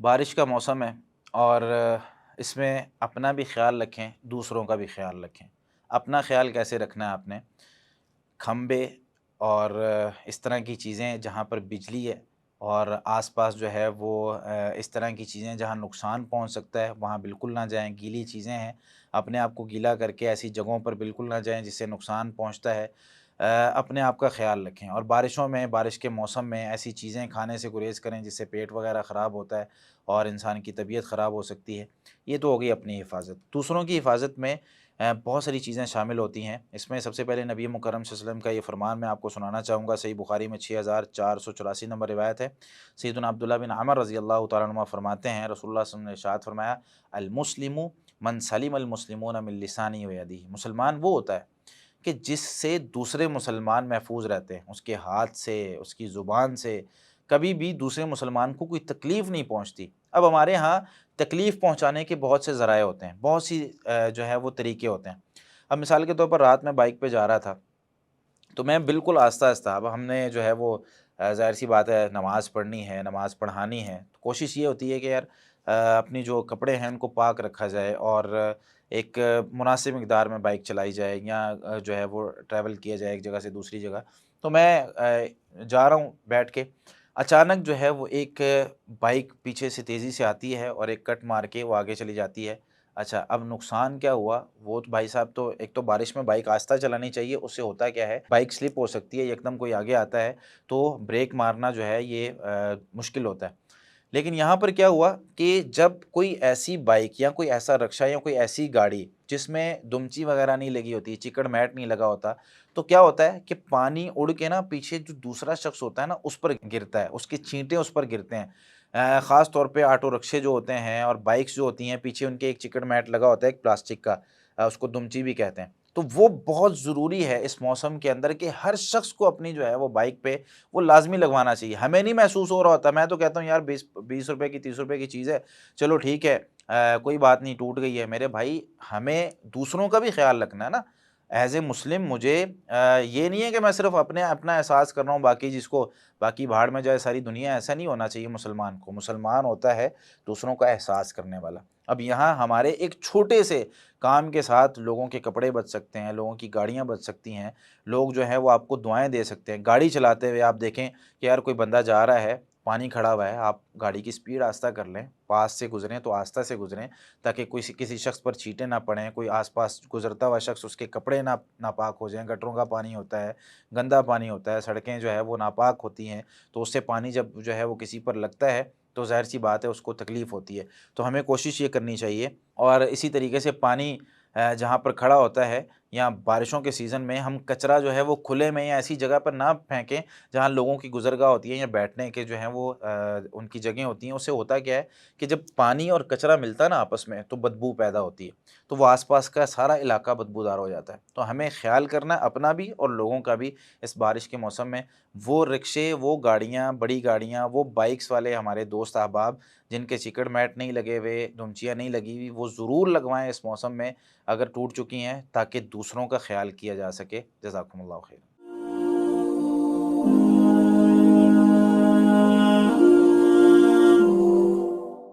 بارش کا موسم ہے اور اس میں اپنا بھی خیال رکھیں، دوسروں کا بھی خیال رکھیں۔ اپنا خیال کیسے رکھنا ہے آپ نے؟ کھمبے اور اس طرح کی چیزیں جہاں پر بجلی ہے اور آس پاس جو ہے وہ اس طرح کی چیزیں جہاں نقصان پہنچ سکتا ہے وہاں بالکل نہ جائیں۔ گیلی چیزیں ہیں، اپنے آپ کو گیلا کر کے ایسی جگہوں پر بالکل نہ جائیں جس سے نقصان پہنچتا ہے۔ اپنے آپ کا خیال رکھیں اور بارشوں میں، بارش کے موسم میں ایسی چیزیں کھانے سے گریز کریں جس سے پیٹ وغیرہ خراب ہوتا ہے اور انسان کی طبیعت خراب ہو سکتی ہے۔ یہ تو ہوگی اپنی حفاظت۔ دوسروں کی حفاظت میں بہت ساری چیزیں شامل ہوتی ہیں۔ اس میں سب سے پہلے نبی مکرم صلی اللہ علیہ وسلم کا یہ فرمان میں آپ کو سنانا چاہوں گا۔ صحیح بخاری میں 6484 نمبر روایت ہے۔ سیدنا عبداللہ بن عمر رضی اللہ تعالیٰ عنہ فرماتے ہیں، رسول اللہ صلی اللہ علیہ وسلم نے ارشاد فرمایا، المسلم من سلم المسلمون من لسانہ و یدہ۔ مسلمان وہ ہوتا ہے کہ جس سے دوسرے مسلمان محفوظ رہتے ہیں، اس کے ہاتھ سے، اس کی زبان سے کبھی بھی دوسرے مسلمان کو کوئی تکلیف نہیں پہنچتی۔ اب ہمارے ہاں تکلیف پہنچانے کے بہت سے ذرائع ہوتے ہیں، بہت سی جو ہے وہ طریقے ہوتے ہیں۔ اب مثال کے طور پر رات میں بائک پہ جا رہا تھا تو میں بالکل آہستہ آہستہ، اب ہم نے جو ہے وہ ظاہر سی بات ہے نماز پڑھنی ہے، نماز پڑھانی ہے، تو کوشش یہ ہوتی ہے کہ یار اپنی جو کپڑے ہیں ان کو پاک رکھا جائے اور ایک مناسب مقدار میں بائک چلائی جائے یا جو ہے وہ ٹریول کیا جائے ایک جگہ سے دوسری جگہ۔ تو میں جا رہا ہوں بیٹھ کے، اچانک جو ہے وہ ایک بائک پیچھے سے تیزی سے آتی ہے اور ایک کٹ مار کے وہ آگے چلی جاتی ہے۔ اچھا، اب نقصان کیا ہوا؟ وہ تو بھائی صاحب، تو ایک تو بارش میں بائک آہستہ چلانی چاہیے، اس سے ہوتا کیا ہے بائک سلپ ہو سکتی ہے، یکدم کوئی آگے آتا ہے تو بریک مارنا جو ہے یہ مشکل ہوتا ہے۔ لیکن یہاں پر کیا ہوا کہ جب کوئی ایسی بائک یا کوئی ایسا رکشہ یا کوئی ایسی گاڑی جس میں دمچی وغیرہ نہیں لگی ہوتی، چکڑ میٹ نہیں لگا ہوتا، تو کیا ہوتا ہے کہ پانی اڑ کے نا پیچھے جو دوسرا شخص ہوتا ہے نا اس پر گرتا ہے، اس کے چھینٹے اس پر گرتے ہیں۔ خاص طور پہ آٹو رکشے جو ہوتے ہیں اور بائکس جو ہوتی ہیں، پیچھے ان کے ایک چکڑ میٹ لگا ہوتا ہے ایک پلاسٹک کا، اس کو دمچی بھی کہتے ہیں۔ تو وہ بہت ضروری ہے اس موسم کے اندر کہ ہر شخص کو اپنی جو ہے وہ بائک پہ وہ لازمی لگوانا چاہیے۔ ہمیں نہیں محسوس ہو رہا ہوتا، میں تو کہتا ہوں یار 20 روپے کی 30 روپے کی چیز ہے، چلو ٹھیک ہے، کوئی بات نہیں، ٹوٹ گئی ہے۔ میرے بھائی، ہمیں دوسروں کا بھی خیال رکھنا ہے نا۔ ایز اے مسلم مجھے یہ نہیں ہے کہ میں صرف اپنا احساس کر رہا ہوں، باقی جس کو باقی بھاڑ میں جائے ساری دنیا، ایسا نہیں ہونا چاہیے مسلمان کو۔ مسلمان ہوتا ہے دوسروں کا احساس کرنے والا۔ اب یہاں ہمارے ایک چھوٹے سے کام کے ساتھ لوگوں کے کپڑے بچ سکتے ہیں، لوگوں کی گاڑیاں بچ سکتی ہیں، لوگ جو ہے وہ آپ کو دعائیں دے سکتے ہیں۔ گاڑی چلاتے ہوئے آپ دیکھیں کہ یار کوئی بندہ جا رہا ہے، پانی کھڑا ہوا ہے، آپ گاڑی کی سپیڈ آہستہ کر لیں، پاس سے گزریں تو آہستہ سے گزریں تاکہ کسی شخص پر چھینٹیں نہ پڑیں، کوئی آس پاس گزرتا ہوا شخص اس کے کپڑے ناپاک ہو جائیں۔ گٹروں کا پانی ہوتا ہے، گندا پانی ہوتا ہے، سڑکیں جو ہے وہ ناپاک ہوتی ہیں، تو اس سے پانی جب جو ہے وہ کسی پر لگتا ہے تو ظاہر سی بات ہے اس کو تکلیف ہوتی ہے۔ تو ہمیں کوشش یہ کرنی چاہیے، اور اسی طریقے سے پانی جہاں پر کھڑا ہوتا ہے یا بارشوں کے سیزن میں ہم کچرا جو ہے وہ کھلے میں یا ایسی جگہ پر نہ پھینکیں جہاں لوگوں کی گزرگاہ ہوتی ہے یا بیٹھنے کے جو ہیں وہ ان کی جگہیں ہوتی ہیں۔ اس سے ہوتا کیا ہے کہ جب پانی اور کچرا ملتا ہے نا آپس میں تو بدبو پیدا ہوتی ہے، تو وہ آس پاس کا سارا علاقہ بدبودار ہو جاتا ہے۔ تو ہمیں خیال کرنا ہے اپنا بھی اور لوگوں کا بھی اس بارش کے موسم میں۔ وہ رکشے، وہ گاڑیاں، بڑی گاڑیاں، وہ بائکس والے ہمارے دوست احباب جن کے چکڑ میٹ نہیں لگے ہوئے، دمچیاں نہیں لگی ہوئی، وہ ضرور لگوائیں اس موسم میں اگر ٹوٹ چکی ہیں، تاکہ دوسروں کا خیال کیا جا سکے۔ جزاکم اللہ خیر۔